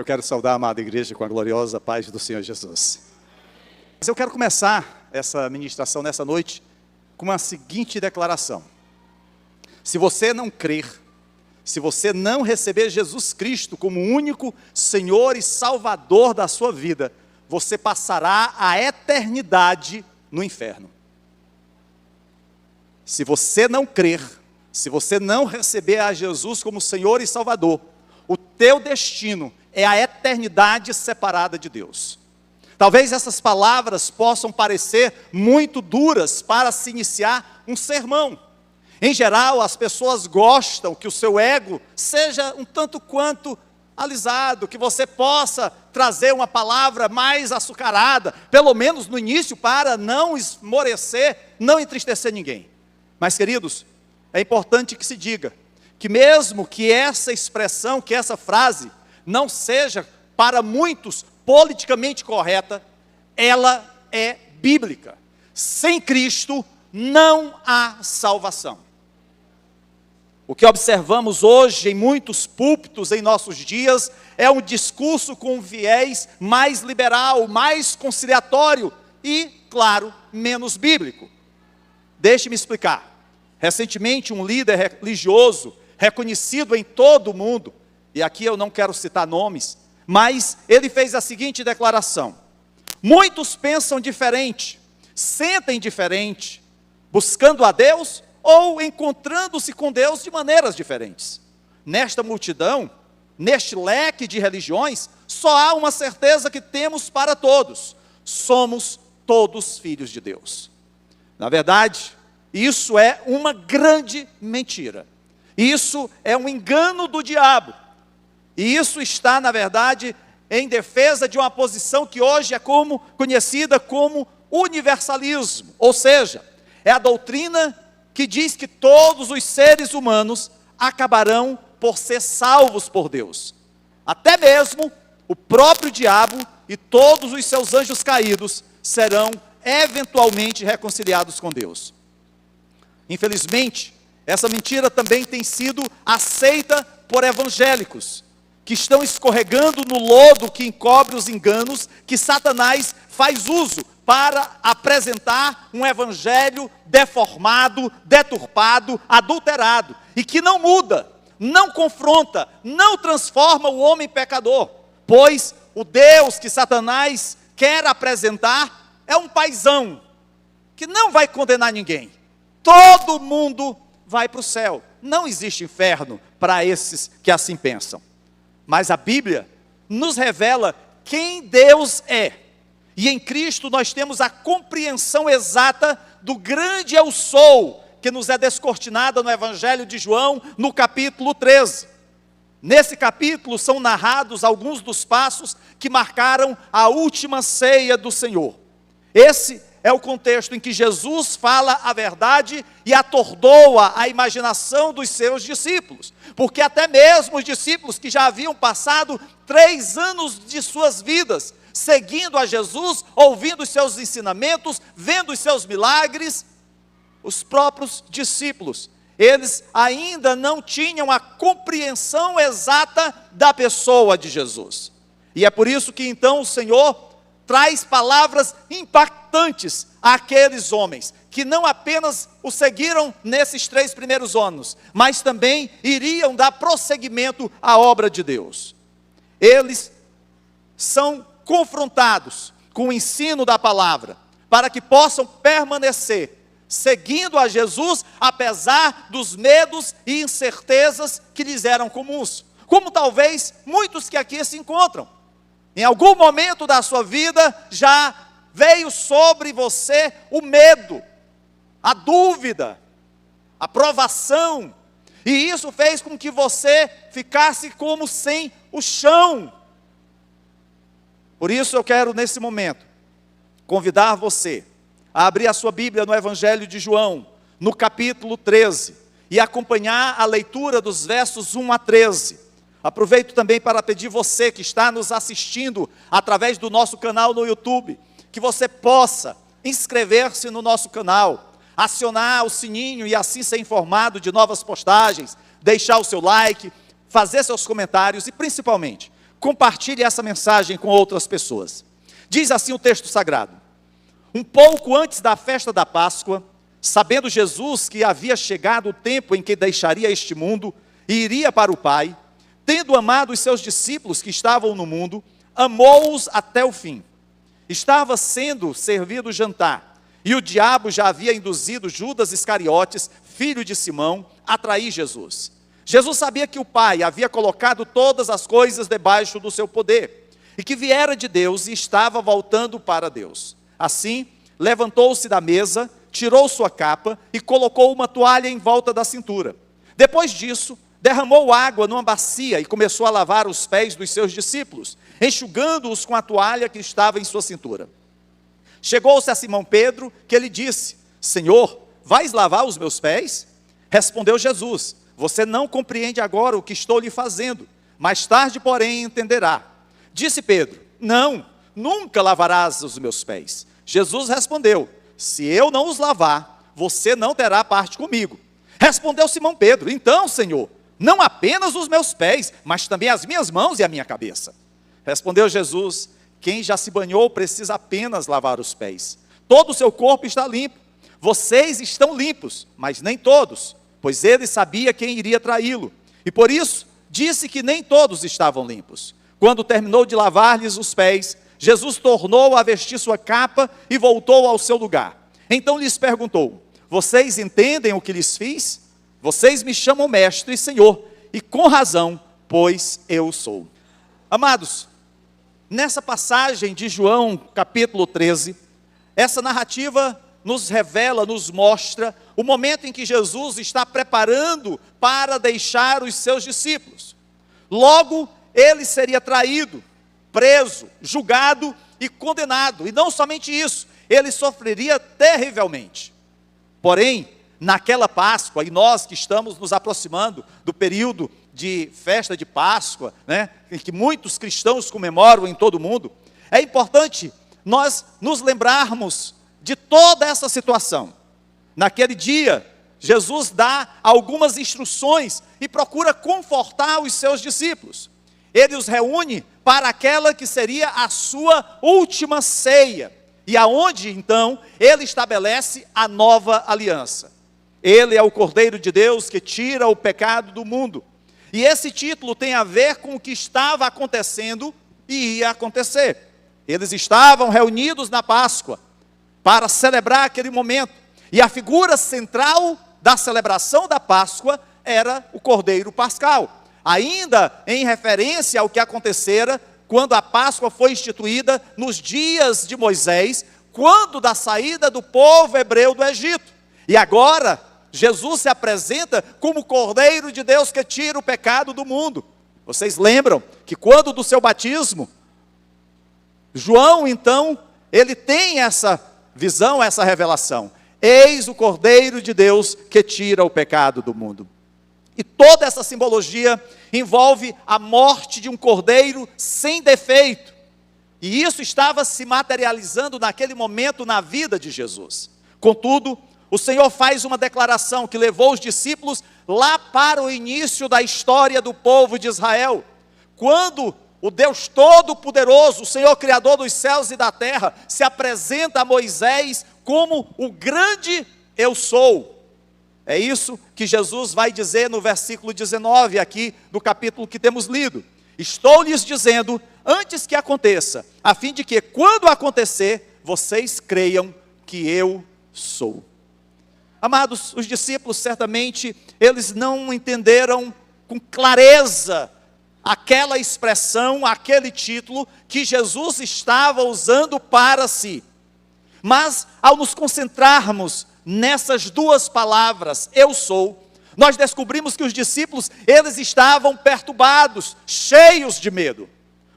Eu quero saudar a amada igreja com a gloriosa paz do Senhor Jesus. Mas eu quero começar essa ministração nessa noite com uma seguinte declaração. Se você não crer, se você não receber Jesus Cristo como único Senhor e Salvador da sua vida, você passará a eternidade no inferno. Se você não crer, se você não receber a Jesus como Senhor e Salvador, o teu destino é a eternidade separada de Deus. Talvez essas palavras possam parecer muito duras para se iniciar um sermão. Em geral, as pessoas gostam que o seu ego seja um tanto quanto alisado, que você possa trazer uma palavra mais açucarada, pelo menos no início, para não esmorecer, não entristecer ninguém. Mas, queridos, é importante que se diga que mesmo que essa expressão, que essa frase não seja para muitos politicamente correta, ela é bíblica. Sem Cristo não há salvação. O que observamos hoje em muitos púlpitos em nossos dias é um discurso com viés mais liberal, mais conciliatório e, claro, menos bíblico. Deixe-me explicar. Recentemente, um líder religioso, reconhecido em todo o mundo, e aqui eu não quero citar nomes, mas ele fez a seguinte declaração: muitos pensam diferente, sentem diferente, buscando a Deus ou encontrando-se com Deus de maneiras diferentes. Nesta multidão, neste leque de religiões, só há uma certeza que temos para todos: somos todos filhos de Deus. Na verdade, isso é uma grande mentira. Isso é um engano do diabo. E isso está, na verdade, em defesa de uma posição que hoje é conhecida como universalismo. Ou seja, é a doutrina que diz que todos os seres humanos acabarão por ser salvos por Deus. Até mesmo o próprio diabo e todos os seus anjos caídos serão eventualmente reconciliados com Deus. Infelizmente, essa mentira também tem sido aceita por evangélicos, que estão escorregando no lodo que encobre os enganos que Satanás faz uso para apresentar um evangelho deformado, deturpado, adulterado, e que não muda, não confronta, não transforma o homem pecador, pois o Deus que Satanás quer apresentar é um paizão, que não vai condenar ninguém. Todo mundo vai para o céu. Não existe inferno para esses que assim pensam. Mas a Bíblia nos revela quem Deus é. E em Cristo nós temos a compreensão exata do grande eu sou, que nos é descortinada no Evangelho de João, no capítulo 13. Nesse capítulo são narrados alguns dos passos que marcaram a última ceia do Senhor. Esse é o contexto em que Jesus fala a verdade e atordoa a imaginação dos seus discípulos. Porque até mesmo os discípulos que já haviam passado 3 anos de suas vidas seguindo a Jesus, ouvindo os seus ensinamentos, vendo os seus milagres, os próprios discípulos, eles ainda não tinham a compreensão exata da pessoa de Jesus. E é por isso que então o Senhor traz palavras impactantes àqueles homens, que não apenas o seguiram nesses 3 primeiros anos, mas também iriam dar prosseguimento à obra de Deus. Eles são confrontados com o ensino da palavra, para que possam permanecer seguindo a Jesus, apesar dos medos e incertezas que lhes eram comuns, como talvez muitos que aqui se encontram. Em algum momento da sua vida já veio sobre você o medo, a dúvida, a provação, e isso fez com que você ficasse como sem o chão. Por isso eu quero nesse momento convidar você a abrir a sua Bíblia no Evangelho de João, no capítulo 13, e acompanhar a leitura dos versos 1 a 13. Aproveito também para pedir você que está nos assistindo através do nosso canal no YouTube, que você possa inscrever-se no nosso canal, acionar o sininho e assim ser informado de novas postagens, deixar o seu like, fazer seus comentários e principalmente compartilhe essa mensagem com outras pessoas. Diz assim o texto sagrado: um pouco antes da festa da Páscoa, sabendo Jesus que havia chegado o tempo em que deixaria este mundo e iria para o Pai, tendo amado os seus discípulos que estavam no mundo, amou-os até o fim. Estava sendo servido o jantar, e o diabo já havia induzido Judas Iscariotes, filho de Simão, a trair Jesus. Jesus sabia que o Pai havia colocado todas as coisas debaixo do seu poder, e que viera de Deus e estava voltando para Deus. Assim, levantou-se da mesa, tirou sua capa e colocou uma toalha em volta da cintura. Depois disso, derramou água numa bacia e começou a lavar os pés dos seus discípulos, enxugando-os com a toalha que estava em sua cintura. Chegou-se a Simão Pedro, que lhe disse: Senhor, vais lavar os meus pés? Respondeu Jesus: você não compreende agora o que estou lhe fazendo, mais tarde, porém, entenderá. Disse Pedro: não, nunca lavarás os meus pés. Jesus respondeu: se eu não os lavar, você não terá parte comigo. Respondeu Simão Pedro: então, Senhor, não apenas os meus pés, mas também as minhas mãos e a minha cabeça. Respondeu Jesus: quem já se banhou precisa apenas lavar os pés. Todo o seu corpo está limpo. Vocês estão limpos, mas nem todos, pois ele sabia quem iria traí-lo. E por isso, disse que nem todos estavam limpos. Quando terminou de lavar-lhes os pés, Jesus tornou a vestir sua capa e voltou ao seu lugar. Então lhes perguntou: vocês entendem o que lhes fiz? Vocês me chamam mestre e senhor, e com razão, pois eu sou. Amados, nessa passagem de João, capítulo 13, essa narrativa nos revela, nos mostra o momento em que Jesus está preparando para deixar os seus discípulos. Logo, ele seria traído, preso, julgado e condenado. E não somente isso, ele sofreria terrivelmente. Porém, naquela Páscoa, e nós que estamos nos aproximando do período de festa de Páscoa, em que muitos cristãos comemoram em todo o mundo, é importante nós nos lembrarmos de toda essa situação. Naquele dia, Jesus dá algumas instruções e procura confortar os seus discípulos. Ele os reúne para aquela que seria a sua última ceia, e aonde então ele estabelece a nova aliança. Ele é o Cordeiro de Deus que tira o pecado do mundo. E esse título tem a ver com o que estava acontecendo e ia acontecer. Eles estavam reunidos na Páscoa para celebrar aquele momento. E a figura central da celebração da Páscoa era o Cordeiro Pascal. Ainda em referência ao que acontecera quando a Páscoa foi instituída nos dias de Moisés, quando da saída do povo hebreu do Egito. E agora, Jesus se apresenta como o Cordeiro de Deus que tira o pecado do mundo. Vocês lembram que quando do seu batismo, João então, ele tem essa visão, essa revelação: eis o Cordeiro de Deus que tira o pecado do mundo. E toda essa simbologia envolve a morte de um cordeiro sem defeito. E isso estava se materializando naquele momento na vida de Jesus. Contudo, o Senhor faz uma declaração que levou os discípulos lá para o início da história do povo de Israel. Quando o Deus Todo-Poderoso, o Senhor Criador dos céus e da terra, se apresenta a Moisés como o grande eu sou. É isso que Jesus vai dizer no versículo 19 aqui do capítulo que temos lido. Estou lhes dizendo antes que aconteça, a fim de que quando acontecer, vocês creiam que eu sou. Amados, os discípulos certamente, eles não entenderam com clareza aquela expressão, aquele título que Jesus estava usando para si. Mas ao nos concentrarmos nessas duas palavras, eu sou, nós descobrimos que os discípulos, eles estavam perturbados, cheios de medo.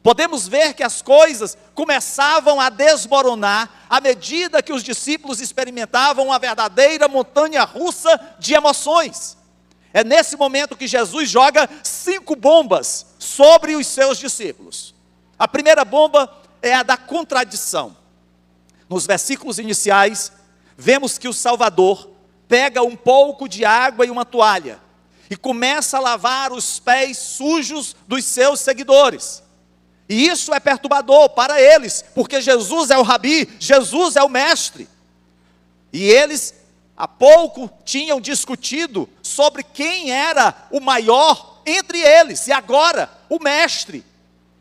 Podemos ver que as coisas começavam a desmoronar à medida que os discípulos experimentavam uma verdadeira montanha-russa de emoções. É nesse momento que Jesus joga 5 bombas sobre os seus discípulos. A primeira bomba é a da contradição. Nos versículos iniciais, vemos que o Salvador pega um pouco de água e uma toalha e começa a lavar os pés sujos dos seus seguidores. E isso é perturbador para eles, porque Jesus é o rabi, Jesus é o mestre. E eles há pouco tinham discutido sobre quem era o maior entre eles, e agora o mestre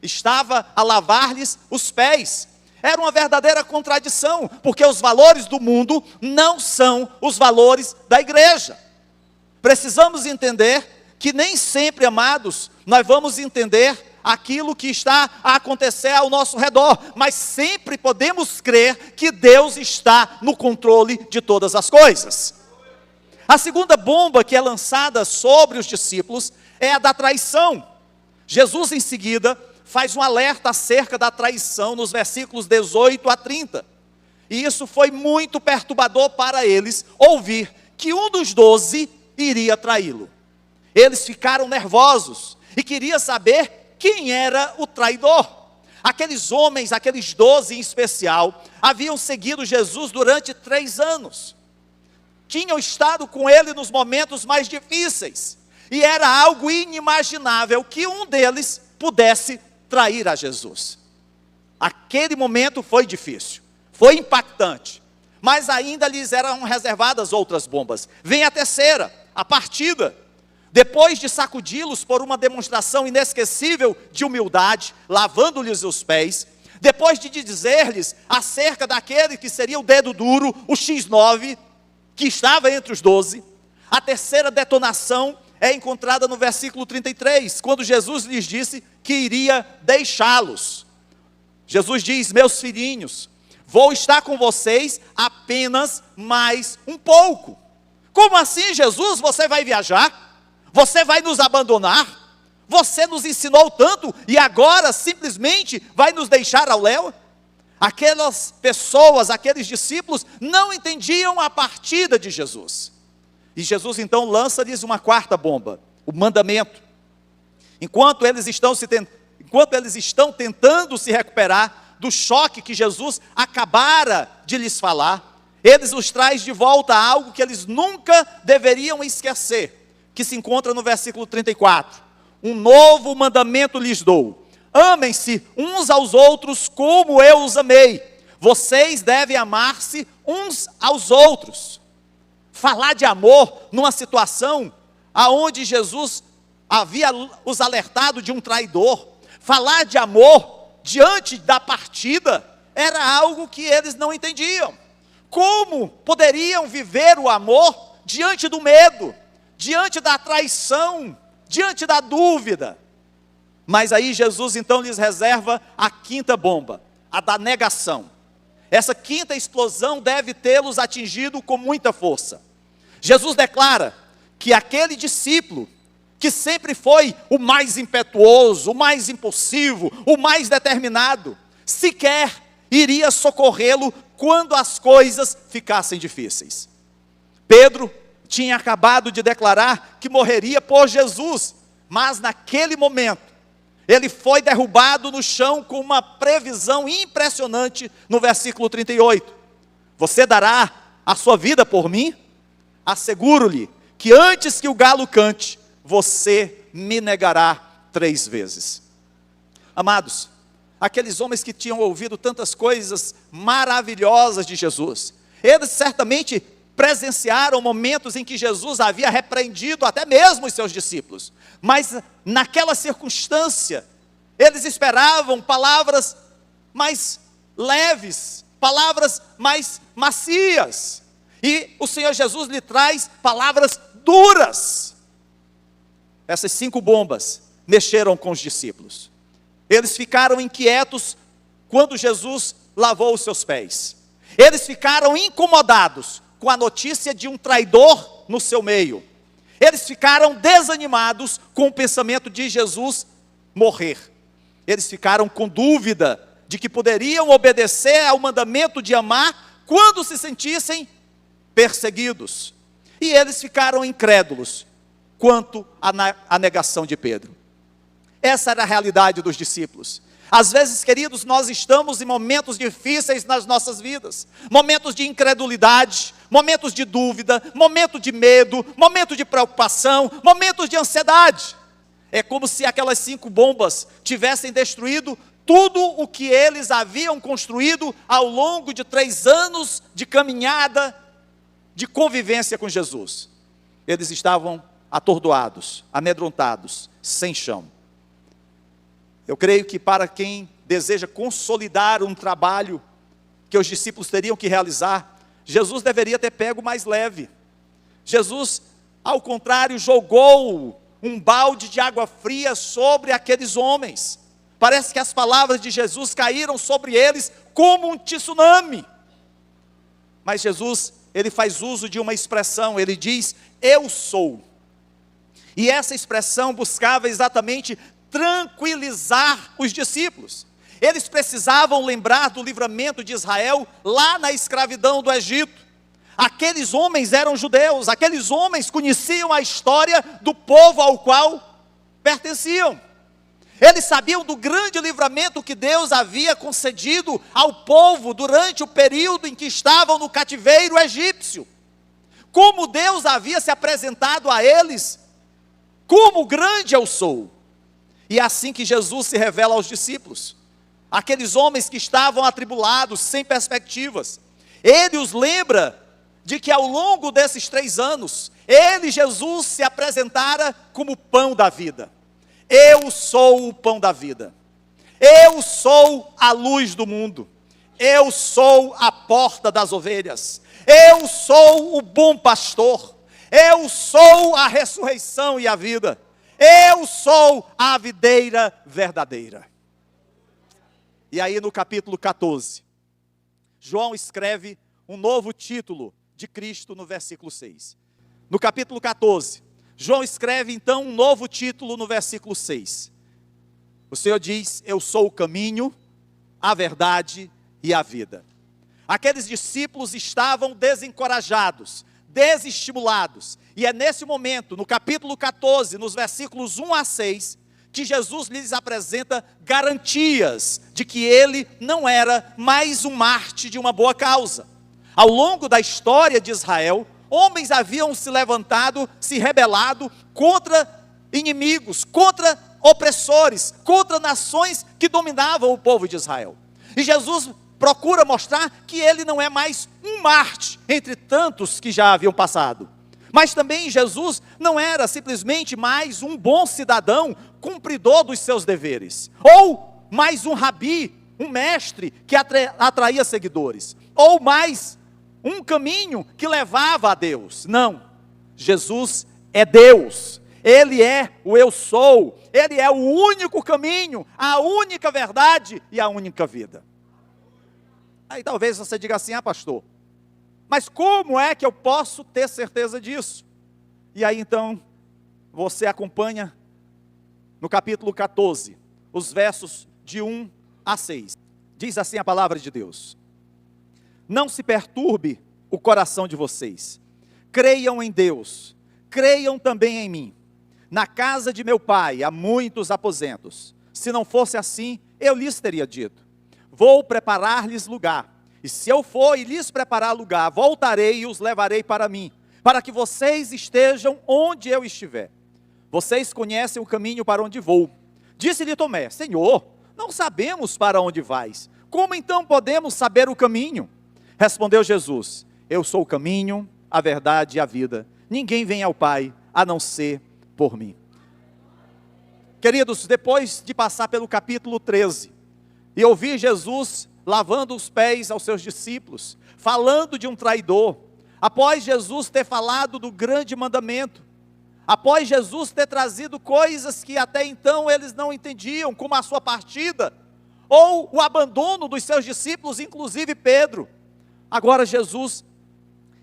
estava a lavar-lhes os pés. Era uma verdadeira contradição, porque os valores do mundo não são os valores da igreja. Precisamos entender que nem sempre, amados, nós vamos entender aquilo que está a acontecer ao nosso redor, mas sempre podemos crer que Deus está no controle de todas as coisas. A segunda bomba que é lançada sobre os discípulos é a da traição. Jesus em seguida faz um alerta acerca da traição nos versículos 18 a 30. E isso foi muito perturbador para eles, ouvir que um dos 12 iria traí-lo. Eles ficaram nervosos e queriam saber quem era o traidor. Aqueles homens, aqueles 12 em especial, haviam seguido Jesus durante 3 anos. Tinham estado com ele nos momentos mais difíceis. E era algo inimaginável que um deles pudesse trair a Jesus. Aquele momento foi difícil, foi impactante. Mas ainda lhes eram reservadas outras bombas. Vem a terceira, a partida. Depois de sacudi-los por uma demonstração inesquecível de humildade, lavando-lhes os pés, depois de dizer-lhes acerca daquele que seria o dedo duro, o X9, que estava entre os 12, a terceira detonação é encontrada no versículo 33, quando Jesus lhes disse que iria deixá-los. Jesus diz: meus filhinhos, vou estar com vocês apenas mais um pouco. Como assim, Jesus? Você vai viajar? Você vai nos abandonar? Você nos ensinou tanto e agora simplesmente vai nos deixar ao léu? Aquelas pessoas, aqueles discípulos não entendiam a partida de Jesus. E Jesus então lança-lhes uma quarta bomba, o mandamento. Enquanto eles estão tentando se recuperar do choque que Jesus acabara de lhes falar, eles os traz de volta a algo que eles nunca deveriam esquecer, que se encontra no versículo 34. Um novo mandamento lhes dou: amem-se uns aos outros como eu os amei. Vocês devem amar-se uns aos outros. Falar de amor numa situação aonde Jesus havia os alertado de um traidor, falar de amor diante da partida, era algo que eles não entendiam. Como poderiam viver o amor diante do medo, diante da traição, diante da dúvida? Mas aí Jesus então lhes reserva a quinta bomba, a da negação. Essa quinta explosão deve tê-los atingido com muita força. Jesus declara que aquele discípulo, que sempre foi o mais impetuoso, o mais impulsivo, o mais determinado, sequer iria socorrê-lo quando as coisas ficassem difíceis. Pedro tinha acabado de declarar que morreria por Jesus, mas naquele momento, ele foi derrubado no chão com uma previsão impressionante no versículo 38. Você dará a sua vida por mim? Asseguro-lhe que antes que o galo cante, você me negará 3 vezes. Amados, aqueles homens que tinham ouvido tantas coisas maravilhosas de Jesus, eles certamente presenciaram momentos em que Jesus havia repreendido até mesmo os seus discípulos, mas naquela circunstância, eles esperavam palavras mais leves, palavras mais macias, e o Senhor Jesus lhe traz palavras duras. Essas 5 bombas mexeram com os discípulos. Eles ficaram inquietos quando Jesus lavou os seus pés. Eles ficaram incomodados com a notícia de um traidor no seu meio. Eles ficaram desanimados com o pensamento de Jesus morrer. Eles ficaram com dúvida de que poderiam obedecer ao mandamento de amar quando se sentissem perseguidos. E eles ficaram incrédulos quanto à negação de Pedro. Essa era a realidade dos discípulos. Às vezes, queridos, nós estamos em momentos difíceis nas nossas vidas, momentos de incredulidade, momentos de dúvida, momento de medo, momento de preocupação, momentos de ansiedade. É como se aquelas 5 bombas tivessem destruído tudo o que eles haviam construído ao longo de 3 anos de caminhada, de convivência com Jesus. Eles estavam atordoados, amedrontados, sem chão. Eu creio que para quem deseja consolidar um trabalho que os discípulos teriam que realizar, Jesus deveria ter pego mais leve. Jesus, ao contrário, jogou um balde de água fria sobre aqueles homens. Parece que as palavras de Jesus caíram sobre eles como um tsunami. Mas Jesus, ele faz uso de uma expressão, ele diz, eu sou. E essa expressão buscava exatamente tranquilizar os discípulos. Eles precisavam lembrar do livramento de Israel lá na escravidão do Egito. Aqueles homens eram judeus, aqueles homens conheciam a história do povo ao qual pertenciam. Eles sabiam do grande livramento que Deus havia concedido ao povo durante o período em que estavam no cativeiro egípcio. Como Deus havia se apresentado a eles, como grande eu sou. E é assim que Jesus se revela aos discípulos. Aqueles homens que estavam atribulados, sem perspectivas. Ele os lembra de que ao longo desses 3 anos, ele, Jesus, se apresentara como o pão da vida. Eu sou o pão da vida. Eu sou a luz do mundo. Eu sou a porta das ovelhas. Eu sou o bom pastor. Eu sou a ressurreição e a vida. Eu sou a videira verdadeira. E aí no capítulo 14, João escreve um novo título de Cristo no versículo 6. No capítulo 14, João escreve então um novo título no versículo 6. O Senhor diz, eu sou o caminho, a verdade e a vida. Aqueles discípulos estavam desencorajados, desestimulados. E é nesse momento, no capítulo 14, nos versículos 1 a 6, que Jesus lhes apresenta garantias de que ele não era mais um mártir de uma boa causa. Ao longo da história de Israel, homens haviam se levantado, se rebelado contra inimigos, contra opressores, contra nações que dominavam o povo de Israel. E Jesus procura mostrar que ele não é mais um mártir entre tantos que já haviam passado. Mas também Jesus não era simplesmente mais um bom cidadão, cumpridor dos seus deveres. Ou mais um rabi, um mestre que atraía seguidores. Ou mais um caminho que levava a Deus. Não, Jesus é Deus. Ele é o eu sou. Ele é o único caminho, a única verdade e a única vida. Aí talvez você diga assim, pastor, mas como é que eu posso ter certeza disso? E aí então, você acompanha no capítulo 14, os versos de 1 a 6. Diz assim a palavra de Deus. Não se perturbe o coração de vocês. Creiam em Deus, creiam também em mim. Na casa de meu pai há muitos aposentos. Se não fosse assim, eu lhes teria dito. Vou preparar-lhes lugar. E se eu for e lhes preparar lugar, voltarei e os levarei para mim, para que vocês estejam onde eu estiver. Vocês conhecem o caminho para onde vou. Disse-lhe Tomé, Senhor, não sabemos para onde vais. Como então podemos saber o caminho? Respondeu Jesus, eu sou o caminho, a verdade e a vida. Ninguém vem ao Pai, a não ser por mim. Queridos, depois de passar pelo capítulo 13, e ouvir Jesus lavando os pés aos seus discípulos, falando de um traidor, após Jesus ter falado do grande mandamento, após Jesus ter trazido coisas que até então eles não entendiam, como a sua partida, ou o abandono dos seus discípulos, inclusive Pedro. Agora Jesus,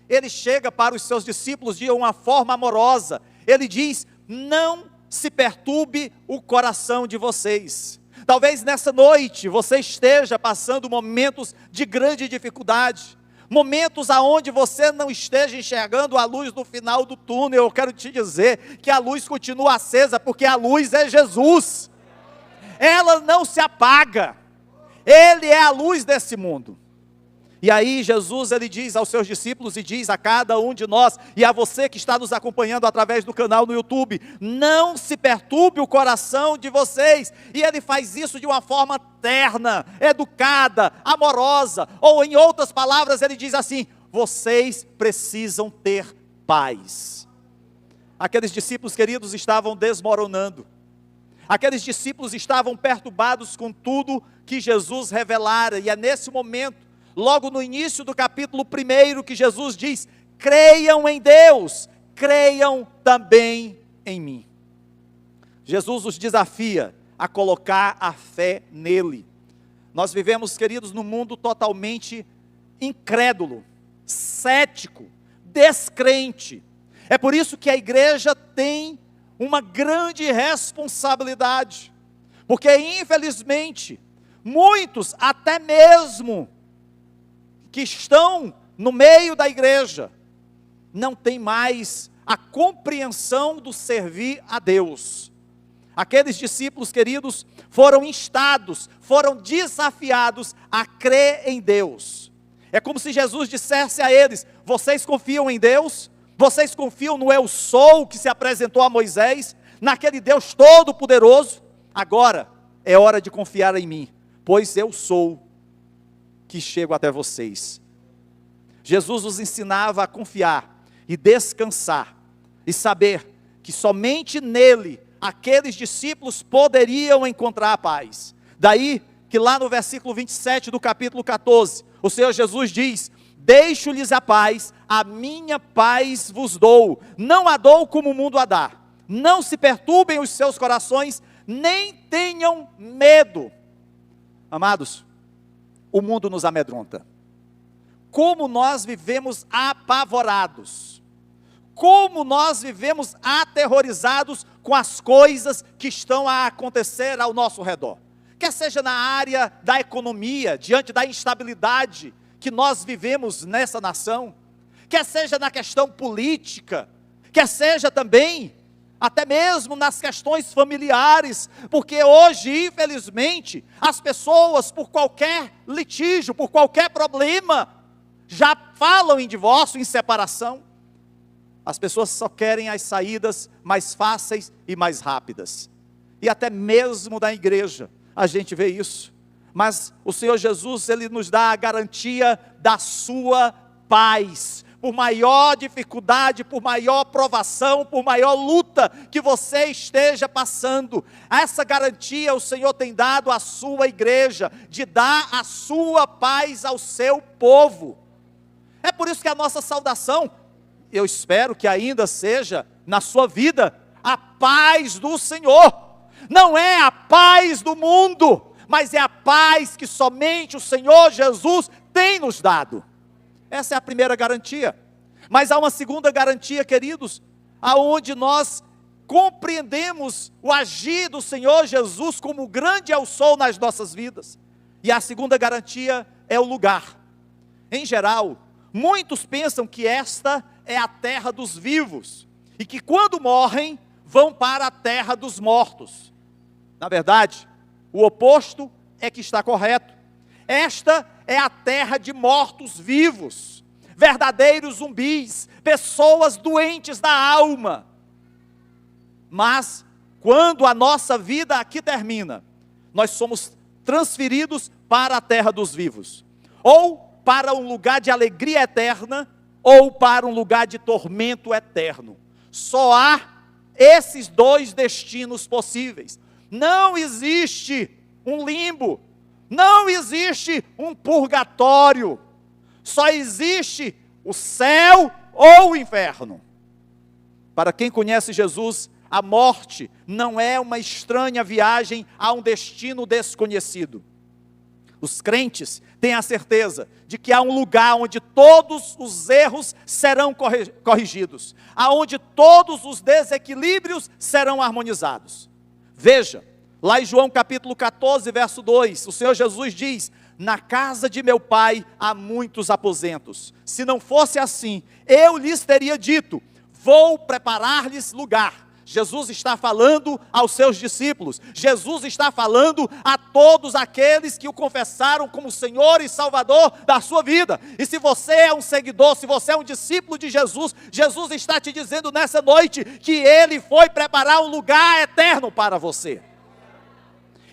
ele chega para os seus discípulos de uma forma amorosa, ele diz, não se perturbe o coração de vocês. Talvez nessa noite você esteja passando momentos de grande dificuldade, momentos aonde você não esteja enxergando a luz no final do túnel. Eu quero te dizer que a luz continua acesa, porque a luz é Jesus, ela não se apaga, Ele é a luz desse mundo. E aí Jesus, ele diz aos seus discípulos e diz a cada um de nós, e a você que está nos acompanhando através do canal no YouTube, não se perturbe o coração de vocês. E ele faz isso de uma forma terna, educada, amorosa, ou em outras palavras ele diz assim: vocês precisam ter paz. Aqueles discípulos queridos estavam desmoronando. Aqueles discípulos estavam perturbados com tudo que Jesus revelara, e é nesse momento, logo no início do capítulo 1, que Jesus diz: creiam em Deus, creiam também em mim. Jesus os desafia a colocar a fé nele. Nós vivemos, queridos, num mundo totalmente incrédulo, cético, descrente. É por isso que a igreja tem uma grande responsabilidade, porque infelizmente, muitos até mesmo que estão no meio da igreja, não tem mais a compreensão do servir a Deus. Aqueles discípulos queridos foram instados, foram desafiados a crer em Deus. É como se Jesus dissesse a eles: vocês confiam em Deus? Vocês confiam no Eu Sou que se apresentou a Moisés, naquele Deus todo-poderoso? Agora é hora de confiar em mim, pois eu sou que chego até vocês. Jesus os ensinava a confiar e descansar, e saber que somente nele, aqueles discípulos poderiam encontrar a paz. Daí que lá no versículo 27 do capítulo 14, o Senhor Jesus diz: deixo-lhes a paz, a minha paz vos dou, não a dou como o mundo a dá. Não se perturbem os seus corações, nem tenham medo. Amados, o mundo nos amedronta. Como nós vivemos apavorados, como nós vivemos aterrorizados com as coisas que estão a acontecer ao nosso redor. Quer seja na área da economia, diante da instabilidade que nós vivemos nessa nação, quer seja na questão política, quer seja também, até mesmo nas questões familiares, porque hoje, infelizmente, as pessoas, por qualquer litígio, por qualquer problema, já falam em divórcio, em separação. As pessoas só querem as saídas mais fáceis e mais rápidas, e até mesmo da igreja, a gente vê isso. Mas o Senhor Jesus, Ele nos dá a garantia da sua paz. Por maior dificuldade, por maior provação, por maior luta que você esteja passando, essa garantia o Senhor tem dado à sua igreja, de dar a sua paz ao seu povo. É por isso que a nossa saudação, eu espero que ainda seja na sua vida, a paz do Senhor. Não é a paz do mundo, mas é a paz que somente o Senhor Jesus tem nos dado. Essa é a primeira garantia. Mas há uma segunda garantia, queridos, aonde nós compreendemos o agir do Senhor Jesus como grande é o sol nas nossas vidas. E a segunda garantia é o lugar. Em geral, muitos pensam que esta é a terra dos vivos, e que quando morrem, vão para a terra dos mortos. Na verdade, o oposto é que está correto. Esta é a terra de mortos-vivos, verdadeiros zumbis, pessoas doentes da alma. Mas, quando a nossa vida aqui termina, nós somos transferidos para a terra dos vivos, ou para um lugar de alegria eterna, ou para um lugar de tormento eterno. Só há esses dois destinos possíveis. Não existe um limbo, não existe um purgatório, só existe o céu ou o inferno. Para quem conhece Jesus, a morte não é uma estranha viagem a um destino desconhecido. Os crentes têm a certeza de que há um lugar onde todos os erros serão corrigidos, aonde todos os desequilíbrios serão harmonizados. Veja, lá em João capítulo 14, verso 2, o Senhor Jesus diz: na casa de meu pai há muitos aposentos. Se não fosse assim, eu lhes teria dito: vou preparar-lhes lugar. Jesus está falando aos seus discípulos, Jesus está falando a todos aqueles que o confessaram como Senhor e Salvador da sua vida. E se você é um seguidor, se você é um discípulo de Jesus, Jesus está te dizendo nessa noite que Ele foi preparar um lugar eterno para você.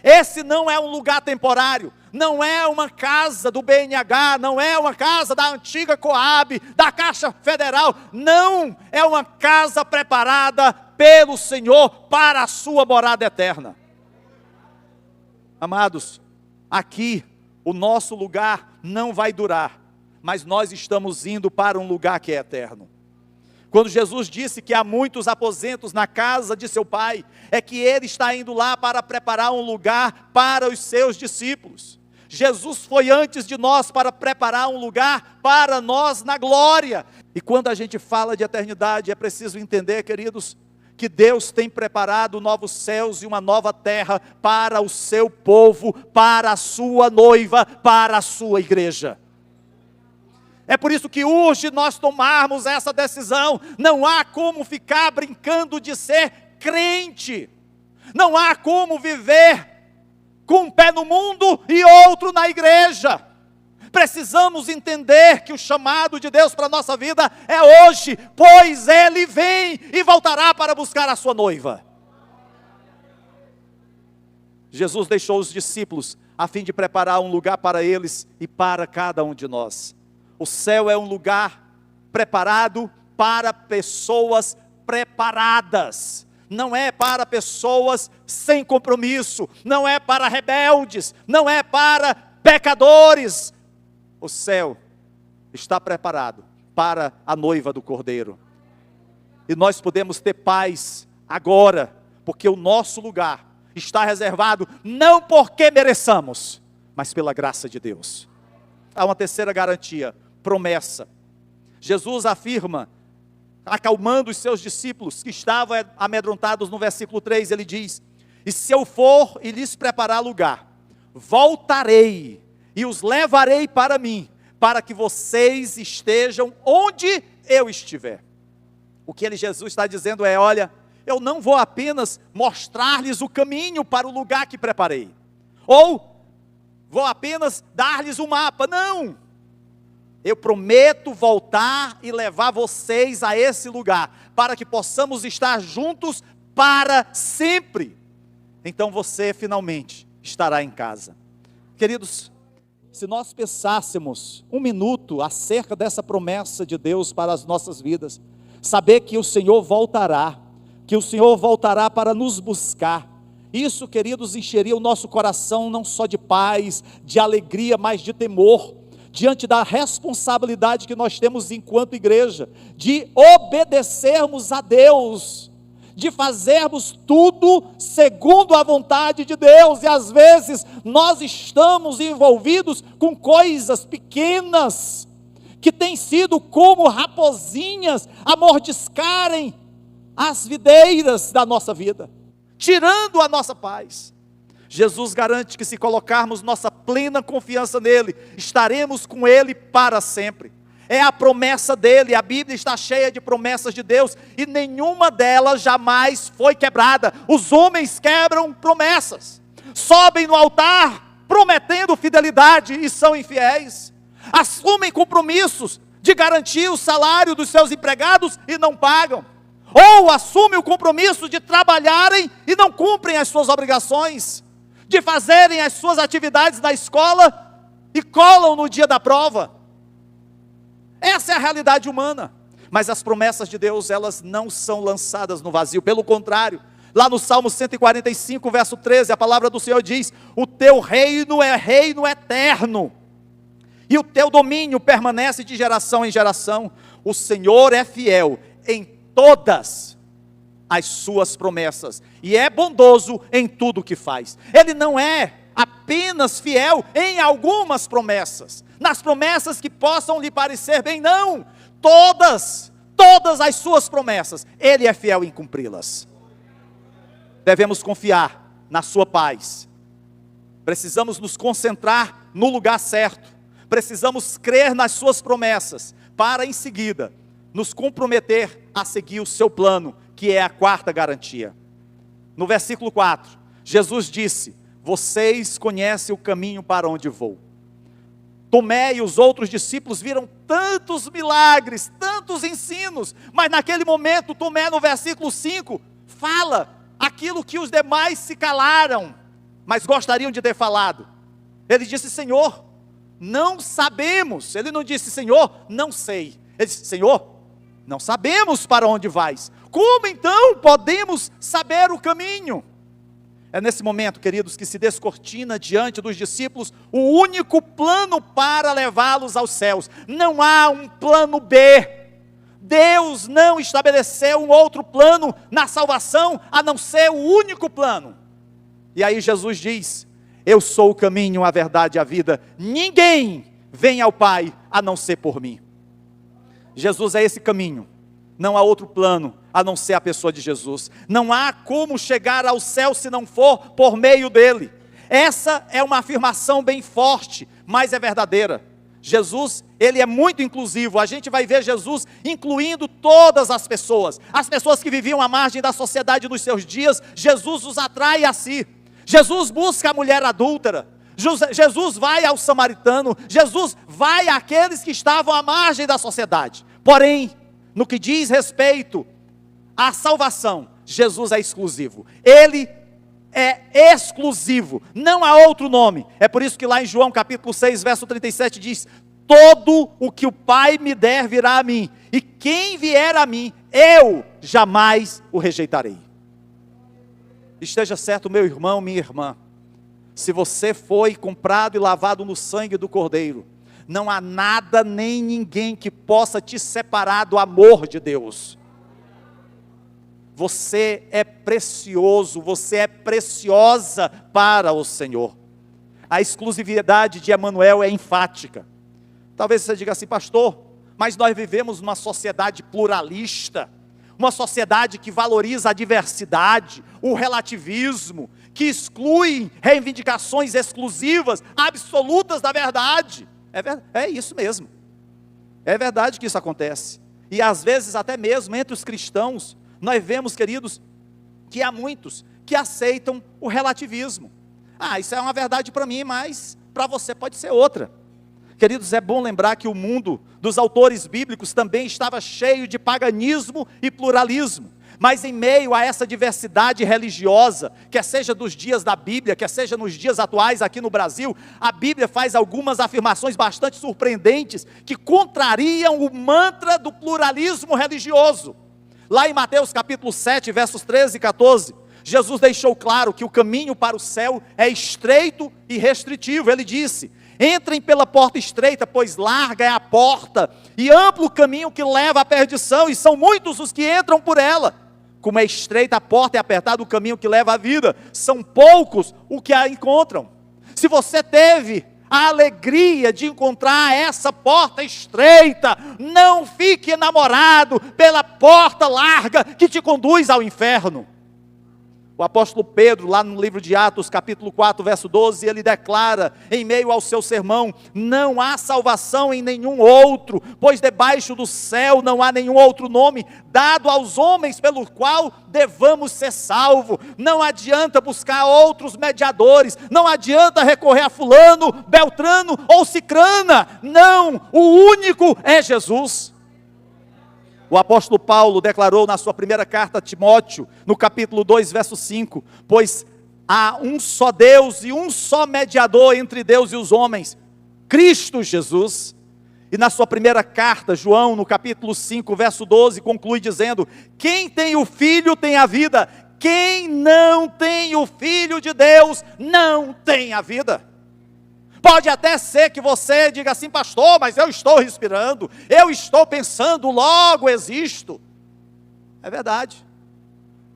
Esse não é um lugar temporário, não é uma casa do BNH, não é uma casa da antiga Coab, da Caixa Federal, não, é uma casa preparada pelo Senhor para a sua morada eterna. Amados, aqui o nosso lugar não vai durar, mas nós estamos indo para um lugar que é eterno. Quando Jesus disse que há muitos aposentos na casa de seu Pai, é que Ele está indo lá para preparar um lugar para os seus discípulos. Jesus foi antes de nós para preparar um lugar para nós na glória. E quando a gente fala de eternidade, é preciso entender, queridos, que Deus tem preparado novos céus e uma nova terra para o seu povo, para a sua noiva, para a sua igreja. É por isso que urge nós tomarmos essa decisão. Não há como ficar brincando de ser crente. Não há como viver com um pé no mundo e outro na igreja. Precisamos entender que o chamado de Deus para a nossa vida é hoje, pois Ele vem e voltará para buscar a sua noiva. Jesus deixou os discípulos a fim de preparar um lugar para eles e para cada um de nós. O céu é um lugar preparado para pessoas preparadas. Não é para pessoas sem compromisso, não é para rebeldes, não é para pecadores. O céu está preparado para a noiva do Cordeiro. E nós podemos ter paz agora, porque o nosso lugar está reservado não porque mereçamos, mas pela graça de Deus. Há uma terceira garantia, promessa. Jesus afirma, acalmando os seus discípulos que estavam amedrontados, no versículo 3, ele diz: e se eu for e lhes preparar lugar, voltarei e os levarei para mim, para que vocês estejam onde eu estiver. O que Jesus está dizendo é: olha, eu não vou apenas mostrar-lhes o caminho para o lugar que preparei, ou vou apenas dar-lhes um mapa, não. Eu prometo voltar e levar vocês a esse lugar, para que possamos estar juntos para sempre. Então você finalmente estará em casa. Queridos, se nós pensássemos um minuto acerca dessa promessa de Deus para as nossas vidas, saber que o Senhor voltará para nos buscar, isso, queridos, encheria o nosso coração não só de paz, de alegria, mas de temor, diante da responsabilidade que nós temos enquanto igreja, de obedecermos a Deus, de fazermos tudo segundo a vontade de Deus. E às vezes nós estamos envolvidos com coisas pequenas, que têm sido como raposinhas a mordiscarem as videiras da nossa vida, tirando a nossa paz. Jesus garante que se colocarmos nossa plena confiança nele, estaremos com ele para sempre. É a promessa dele. A Bíblia está cheia de promessas de Deus, e nenhuma delas jamais foi quebrada. Os homens quebram promessas, sobem no altar prometendo fidelidade e são infiéis, assumem compromissos de garantir o salário dos seus empregados e não pagam, ou assumem o compromisso de trabalharem e não cumprem as suas obrigações, de fazerem as suas atividades na escola e colam no dia da prova. Essa é a realidade humana. Mas as promessas de Deus, elas não são lançadas no vazio. Pelo contrário, lá no Salmo 145, verso 13, a palavra do Senhor diz: o teu reino é reino eterno, e o teu domínio permanece de geração em geração. O Senhor é fiel em todas as suas promessas, e é bondoso em tudo o que faz. Ele não é apenas fiel em algumas promessas, nas promessas que possam lhe parecer bem, não. Todas as suas promessas, Ele é fiel em cumpri-las. Devemos confiar na sua paz. Precisamos nos concentrar no lugar certo. Precisamos crer nas suas promessas, para em seguida nos comprometer a seguir o seu plano, que é a quarta garantia. No versículo 4, Jesus disse: vocês conhecem o caminho para onde vou. Tomé e os outros discípulos viram tantos milagres, tantos ensinos, mas naquele momento Tomé, no versículo 5, fala aquilo que os demais se calaram, mas gostariam de ter falado. Ele disse: Senhor, não sabemos. Ele não disse: Senhor, não sei. Ele disse: Senhor, não sabemos para onde vais. Como então podemos saber o caminho? É nesse momento, queridos, que se descortina diante dos discípulos o único plano para levá-los aos céus. Não há um plano B. Deus não estabeleceu um outro plano na salvação, a não ser o único plano. E aí Jesus diz: eu sou o caminho, a verdade e a vida. Ninguém vem ao Pai a não ser por mim. Jesus é esse caminho. Não há outro plano a não ser a pessoa de Jesus. Não há como chegar ao céu se não for por meio dele. Essa é uma afirmação bem forte, mas é verdadeira. Jesus, ele é muito inclusivo. A gente vai ver Jesus incluindo todas as pessoas que viviam à margem da sociedade nos seus dias. Jesus os atrai a si. Jesus busca a mulher adúltera. Jesus vai ao samaritano. Jesus vai àqueles que estavam à margem da sociedade. Porém, no que diz respeito à salvação, Jesus é exclusivo. Ele é exclusivo, não há outro nome. É por isso que lá em João capítulo 6, verso 37 diz: todo o que o Pai me der virá a mim, e quem vier a mim, eu jamais o rejeitarei. Esteja certo, meu irmão, minha irmã, se você foi comprado e lavado no sangue do Cordeiro, não há nada nem ninguém que possa te separar do amor de Deus. Você é precioso, você é preciosa para o Senhor. A exclusividade de Emanuel é enfática. Talvez você diga assim: pastor, mas nós vivemos numa sociedade pluralista, uma sociedade que valoriza a diversidade, o relativismo, que exclui reivindicações exclusivas, absolutas da verdade. É isso mesmo. É verdade que isso acontece. E às vezes até mesmo entre os cristãos, nós vemos, queridos, que há muitos que aceitam o relativismo. Isso é uma verdade para mim, mas para você pode ser outra. Queridos, é bom lembrar que o mundo dos autores bíblicos também estava cheio de paganismo e pluralismo. Mas em meio a essa diversidade religiosa, quer seja dos dias da Bíblia, quer seja nos dias atuais aqui no Brasil, a Bíblia faz algumas afirmações bastante surpreendentes, que contrariam o mantra do pluralismo religioso. Lá em Mateus capítulo 7, versos 13 e 14, Jesus deixou claro que o caminho para o céu é estreito e restritivo. Ele disse: entrem pela porta estreita, pois larga é a porta, e amplo o caminho que leva à perdição, e são muitos os que entram por ela. Como é estreita a porta e apertado o caminho que leva à vida, são poucos os que a encontram. Se você teve a alegria de encontrar essa porta estreita, não fique enamorado pela porta larga que te conduz ao inferno. O apóstolo Pedro, lá no livro de Atos, capítulo 4, verso 12, ele declara, em meio ao seu sermão: não há salvação em nenhum outro, pois debaixo do céu não há nenhum outro nome dado aos homens pelo qual devamos ser salvos. Não adianta buscar outros mediadores, não adianta recorrer a fulano, beltrano ou cicrana. Não, o único é Jesus. O apóstolo Paulo declarou na sua primeira carta a Timóteo, no capítulo 2, verso 5, pois há um só Deus e um só mediador entre Deus e os homens, Cristo Jesus. E na sua primeira carta, João, no capítulo 5, verso 12, conclui dizendo: quem tem o Filho tem a vida, quem não tem o Filho de Deus não tem a vida. Pode até ser que você diga assim: pastor, mas eu estou respirando, eu estou pensando, logo existo. É verdade,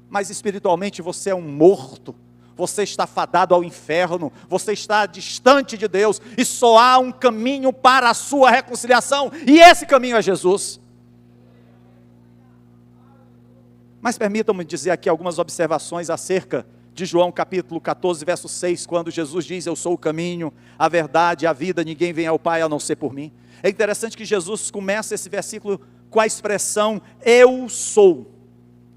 mas espiritualmente você é um morto, você está fadado ao inferno, você está distante de Deus, e só há um caminho para a sua reconciliação, e esse caminho é Jesus. Mas permitam-me dizer aqui algumas observações acerca de João capítulo 14, verso 6, quando Jesus diz: eu sou o caminho, a verdade e a vida, ninguém vem ao Pai a não ser por mim. É interessante que Jesus começa esse versículo com a expressão eu sou.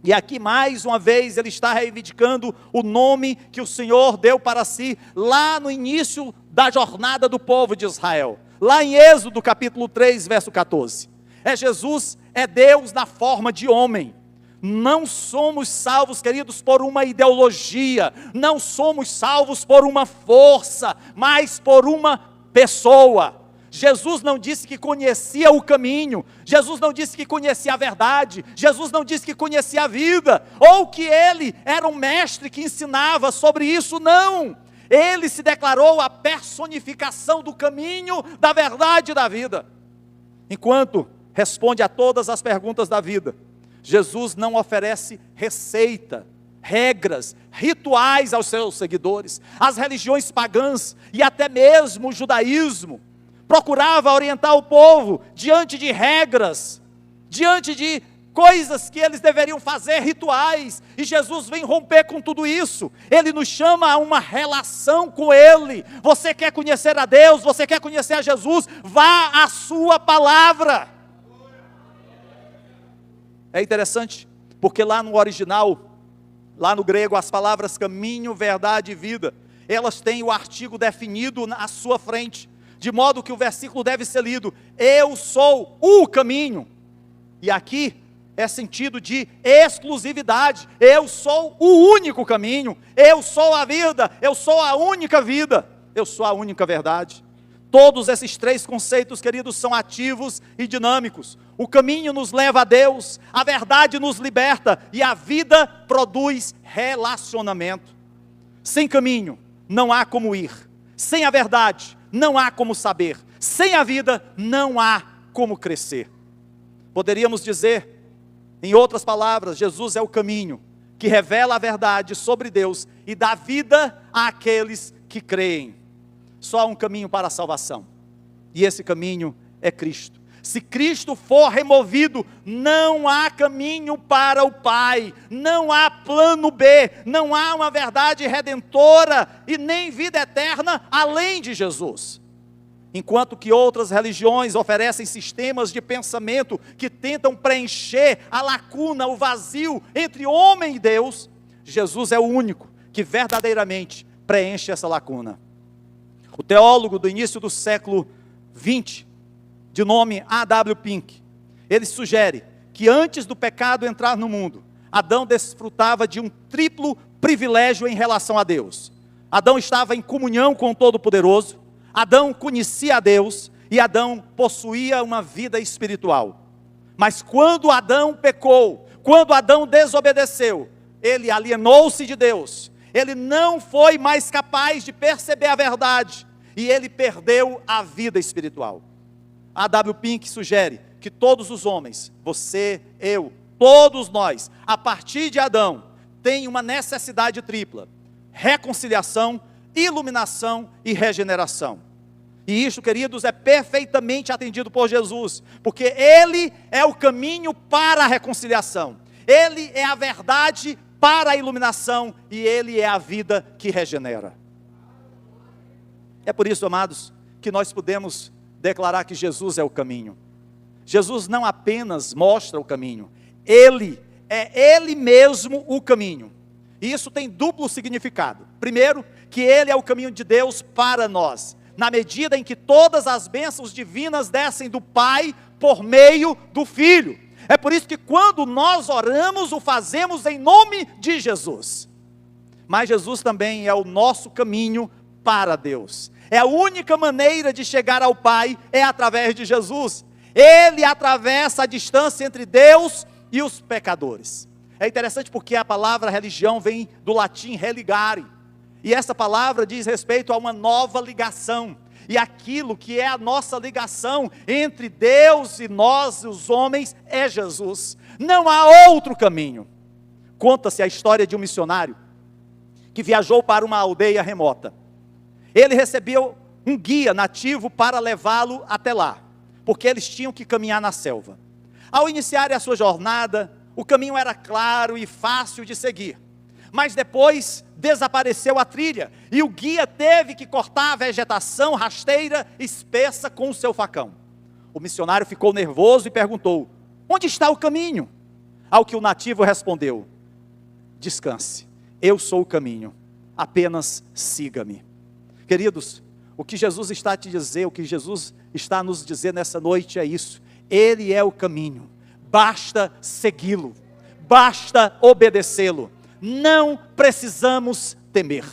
E aqui mais uma vez ele está reivindicando o nome que o Senhor deu para si lá no início da jornada do povo de Israel. Lá em Êxodo capítulo 3, verso 14. Jesus é Deus na forma de homem. Não somos salvos, queridos, por uma ideologia. Não somos salvos por uma força, mas por uma pessoa. Jesus não disse que conhecia o caminho, Jesus não disse que conhecia a verdade, Jesus não disse que conhecia a vida, ou que ele era um mestre que ensinava sobre isso, não. Ele se declarou a personificação do caminho, da verdade e da vida. Enquanto responde a todas as perguntas da vida, Jesus não oferece receita, regras, rituais aos seus seguidores. As religiões pagãs e até mesmo o judaísmo procurava orientar o povo diante de regras, diante de coisas que eles deveriam fazer, rituais, e Jesus vem romper com tudo isso. Ele nos chama a uma relação com Ele. Você quer conhecer a Deus, você quer conhecer a Jesus, vá à sua palavra. É interessante, porque lá no original, lá no grego, as palavras caminho, verdade e vida, elas têm o artigo definido na sua frente, de modo que o versículo deve ser lido: eu sou o caminho. E aqui é sentido de exclusividade. Eu sou o único caminho, eu sou a vida, eu sou a única vida, eu sou a única verdade. Todos esses três conceitos, queridos, são ativos e dinâmicos. O caminho nos leva a Deus, a verdade nos liberta e a vida produz relacionamento. Sem caminho não há como ir, sem a verdade não há como saber, sem a vida não há como crescer. Poderíamos dizer, em outras palavras, Jesus é o caminho que revela a verdade sobre Deus e dá vida àqueles que creem. Só há um caminho para a salvação, e esse caminho é Cristo. Se Cristo for removido, não há caminho para o Pai, não há plano B, não há uma verdade redentora e nem vida eterna além de Jesus. Enquanto que outras religiões oferecem sistemas de pensamento que tentam preencher a lacuna, o vazio entre homem e Deus, Jesus é o único que verdadeiramente preenche essa lacuna. O teólogo do início do século XX, de nome A.W. Pink, ele sugere que antes do pecado entrar no mundo, Adão desfrutava de um triplo privilégio em relação a Deus. Adão estava em comunhão com o Todo-Poderoso, Adão conhecia a Deus e Adão possuía uma vida espiritual. Mas quando Adão pecou, quando Adão desobedeceu, ele alienou-se de Deus, ele não foi mais capaz de perceber a verdade e ele perdeu a vida espiritual. A.W. Pink sugere que todos os homens, você, eu, todos nós, a partir de Adão, têm uma necessidade tripla: reconciliação, iluminação e regeneração. E isso, queridos, é perfeitamente atendido por Jesus, porque Ele é o caminho para a reconciliação, Ele é a verdade para a iluminação e Ele é a vida que regenera. É por isso, amados, que nós podemos declarar que Jesus é o caminho. Jesus não apenas mostra o caminho, Ele é Ele mesmo o caminho. E isso tem duplo significado. Primeiro, que Ele é o caminho de Deus para nós, na medida em que todas as bênçãos divinas descem do Pai por meio do Filho. É por isso que quando nós oramos, o fazemos em nome de Jesus. Mas Jesus também é o nosso caminho para Deus. É a única maneira de chegar ao Pai, é através de Jesus. Ele atravessa a distância entre Deus e os pecadores. É interessante porque a palavra religião vem do latim religare. E essa palavra diz respeito a uma nova ligação. E aquilo que é a nossa ligação entre Deus e nós, os homens, é Jesus. Não há outro caminho. Conta-se a história de um missionário que viajou para uma aldeia remota. Ele recebeu um guia nativo para levá-lo até lá, porque eles tinham que caminhar na selva. Ao iniciarem a sua jornada, o caminho era claro e fácil de seguir. Mas depois desapareceu a trilha e o guia teve que cortar a vegetação rasteira espessa com o seu facão. O missionário ficou nervoso e perguntou: onde está o caminho? Ao que o nativo respondeu: descanse, eu sou o caminho, apenas siga-me. Queridos, o que Jesus está a te dizer, o que Jesus está a nos dizer nessa noite é isso: Ele é o caminho, basta segui-lo, basta obedecê-lo, não precisamos temer.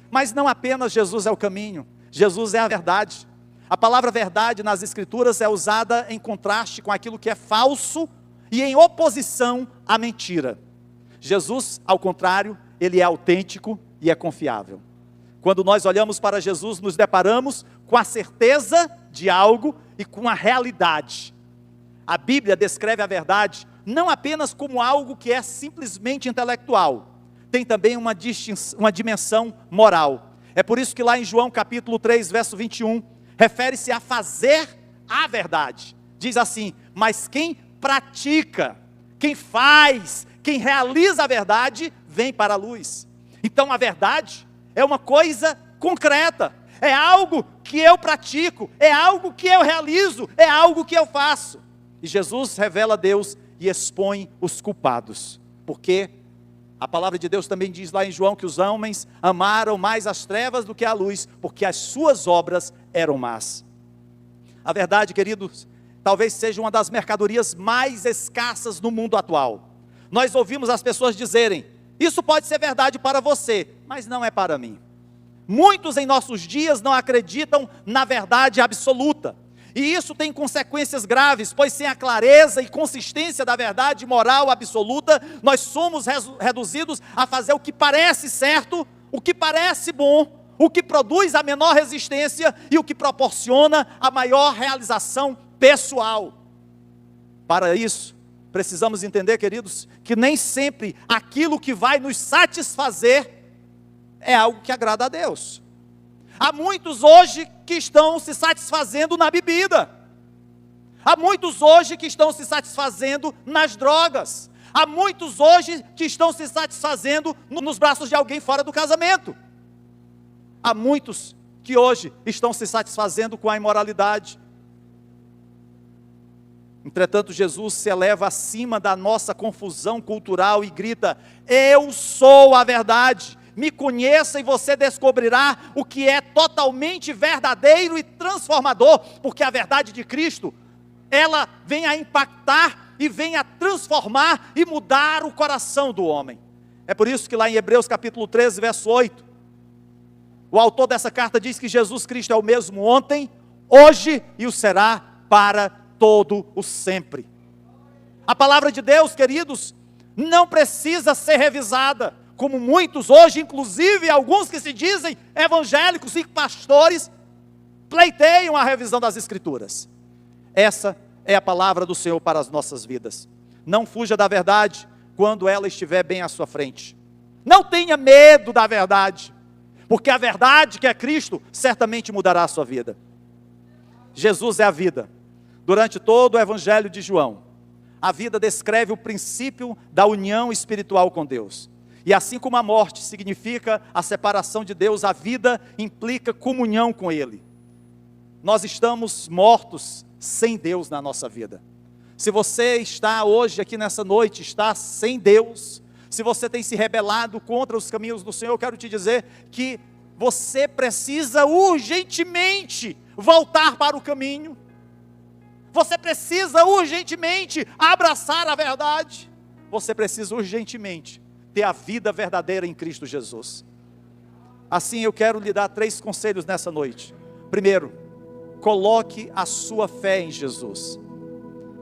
Mas não apenas Jesus é o caminho, Jesus é a verdade. A palavra verdade nas Escrituras é usada em contraste com aquilo que é falso e em oposição à mentira. Jesus, ao contrário, Ele é autêntico e é confiável. Quando nós olhamos para Jesus, nos deparamos com a certeza de algo e com a realidade. A Bíblia descreve a verdade não apenas como algo que é simplesmente intelectual, tem também uma dimensão moral. É por isso que lá em João capítulo 3, verso 21, refere-se a fazer a verdade. Diz assim: mas quem pratica, quem faz, quem realiza a verdade, vem para a luz. Então a verdade é uma coisa concreta, é algo que eu pratico, é algo que eu realizo, é algo que eu faço. E Jesus revela Deus e expõe os culpados, porque a palavra de Deus também diz lá em João que os homens amaram mais as trevas do que a luz, porque as suas obras eram más. A verdade, queridos, talvez seja uma das mercadorias mais escassas no mundo atual. Nós ouvimos as pessoas dizerem: isso pode ser verdade para você, mas não é para mim. Muitos em nossos dias não acreditam na verdade absoluta. E isso tem consequências graves, pois sem a clareza e consistência da verdade moral absoluta, nós somos reduzidos a fazer o que parece certo, o que parece bom, o que produz a menor resistência e o que proporciona a maior realização pessoal. Para isso, precisamos entender, queridos, que nem sempre aquilo que vai nos satisfazer é algo que agrada a Deus. Há muitos hoje que estão se satisfazendo na bebida. Há muitos hoje que estão se satisfazendo nas drogas. Há muitos hoje que estão se satisfazendo nos braços de alguém fora do casamento. Há muitos que hoje estão se satisfazendo com a imoralidade. Entretanto, Jesus se eleva acima da nossa confusão cultural e grita: eu sou a verdade. Me conheça e você descobrirá o que é totalmente verdadeiro e transformador, porque a verdade de Cristo, ela vem a impactar e vem a transformar e mudar o coração do homem. É por isso que lá em Hebreus capítulo 13, verso 8, o autor dessa carta diz que Jesus Cristo é o mesmo ontem, hoje e o será para todo o sempre. A palavra de Deus, queridos, não precisa ser revisada, como muitos hoje, inclusive alguns que se dizem evangélicos e pastores, pleiteiam a revisão das Escrituras. Essa é a palavra do Senhor para as nossas vidas. Não fuja da verdade quando ela estiver bem à sua frente. Não tenha medo da verdade, porque a verdade que é Cristo certamente mudará a sua vida. Jesus é a vida. Durante todo o Evangelho de João, a vida descreve o princípio da união espiritual com Deus. E assim como a morte significa a separação de Deus, a vida implica comunhão com Ele. Nós estamos mortos sem Deus na nossa vida. Se você está hoje aqui nessa noite, está sem Deus, se você tem se rebelado contra os caminhos do Senhor, eu quero te dizer que você precisa urgentemente voltar para o caminho. Você precisa urgentemente abraçar a verdade. Você precisa urgentemente ter a vida verdadeira em Cristo Jesus. Assim eu quero lhe dar 3 conselhos nessa noite. Primeiro, coloque a sua fé em Jesus.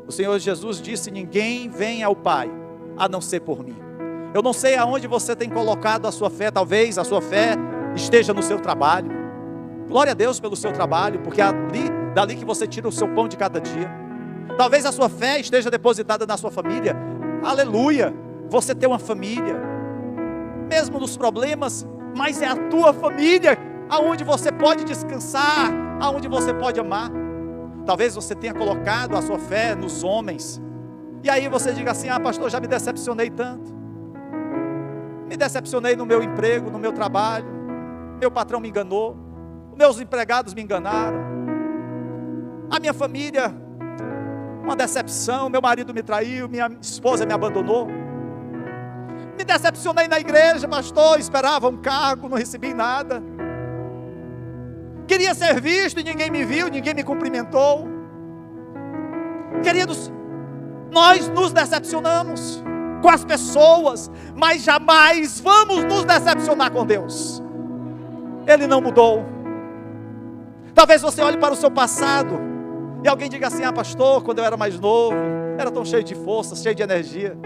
O Senhor Jesus disse: ninguém vem ao Pai a não ser por mim. Eu não sei aonde você tem colocado a sua fé. Talvez a sua fé esteja no seu trabalho. Glória a Deus pelo seu trabalho, porque é dali que você tira o seu pão de cada dia. Talvez a sua fé esteja depositada na sua família. Aleluia, você tem uma família, mesmo nos problemas, mas é a tua família aonde você pode descansar, aonde você pode amar. Talvez você tenha colocado a sua fé nos homens, e aí você diga assim: ah, pastor, já me decepcionei tanto. Me decepcionei no meu emprego, no meu trabalho, meu patrão me enganou, os meus empregados me enganaram, a minha família uma decepção, meu marido me traiu, minha esposa me abandonou. Me decepcionei na igreja, pastor, esperava um cargo, não recebi nada. Queria ser visto e ninguém me viu, ninguém me cumprimentou. Queridos, nós nos decepcionamos com as pessoas, mas jamais vamos nos decepcionar com Deus. Ele não mudou. Talvez você olhe para o seu passado e alguém diga assim: pastor, quando eu era mais novo, era tão cheio de força, cheio de energia.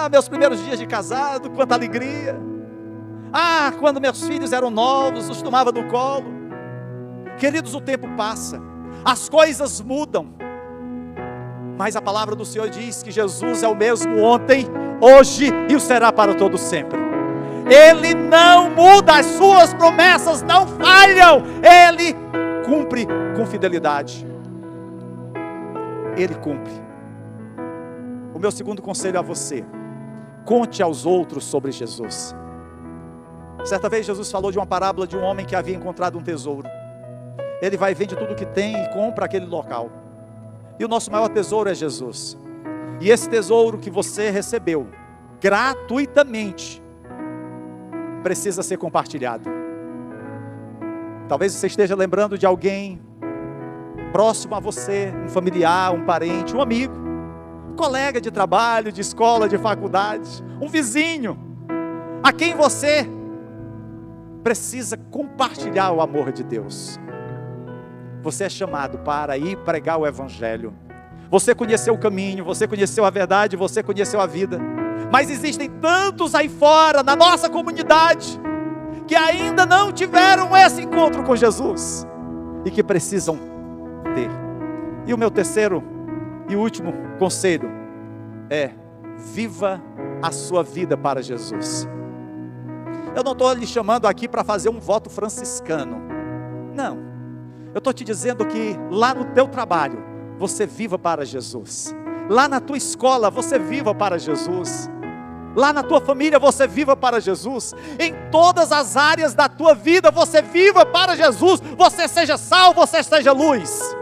Meus primeiros dias de casado, quanta alegria. Quando meus filhos eram novos, os tomava no colo. Queridos, o tempo passa, as coisas mudam, mas a palavra do Senhor diz que Jesus é o mesmo ontem, hoje e o será para todo sempre. Ele não muda, as suas promessas não falham, Ele cumpre com fidelidade. Ele cumpre. O meu segundo conselho a você: conte aos outros sobre Jesus. Certa vez Jesus falou de uma parábola de um homem que havia encontrado um tesouro. Ele vai, vende tudo que tem e compra aquele local. E o nosso maior tesouro é Jesus. E esse tesouro que você recebeu gratuitamente precisa ser compartilhado. Talvez você esteja lembrando de alguém próximo a você, um familiar, um parente, um amigo, um colega de trabalho, de escola, de faculdade, um vizinho, a quem você precisa compartilhar o amor de Deus. Você é chamado para ir pregar o Evangelho. Você conheceu o caminho, você conheceu a verdade, você conheceu a vida. Mas existem tantos aí fora, na nossa comunidade, que ainda não tiveram esse encontro com Jesus e que precisam ter. E o meu terceiro e último conselho é: viva a sua vida para Jesus. Eu não estou lhe chamando aqui para fazer um voto franciscano, não. Eu estou te dizendo que lá no teu trabalho, você viva para Jesus. Lá na tua escola, você viva para Jesus. Lá na tua família, você viva para Jesus. Em todas as áreas da tua vida, você viva para Jesus. Você seja sal, você seja luz.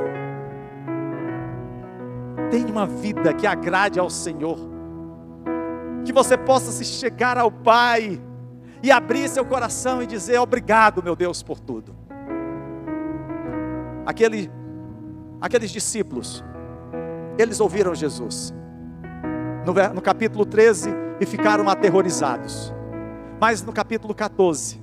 Tenha uma vida que agrade ao Senhor. Que você possa se chegar ao Pai e abrir seu coração e dizer: obrigado, meu Deus, por tudo. Aqueles discípulos, eles ouviram Jesus no capítulo 13 e ficaram aterrorizados. Mas no capítulo 14,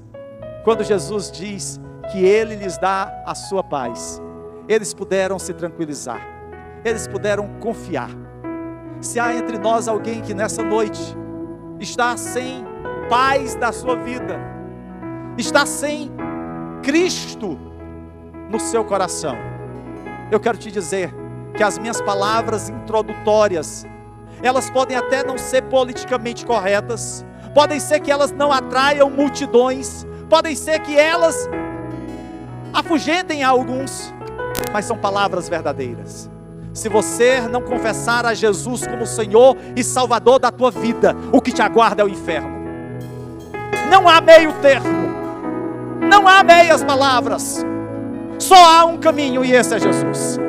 quando Jesus diz que Ele lhes dá a sua paz, eles puderam se tranquilizar, eles puderam confiar. Se há entre nós alguém que nessa noite está sem paz da sua vida, está sem Cristo no seu coração, eu quero te dizer que as minhas palavras introdutórias, elas podem até não ser politicamente corretas, podem ser que elas não atraiam multidões, podem ser que elas afugentem a alguns, mas são palavras verdadeiras. Se você não confessar a Jesus como Senhor e Salvador da tua vida, o que te aguarda é o inferno. Não há meio termo, não há meias palavras, só há um caminho e esse é Jesus.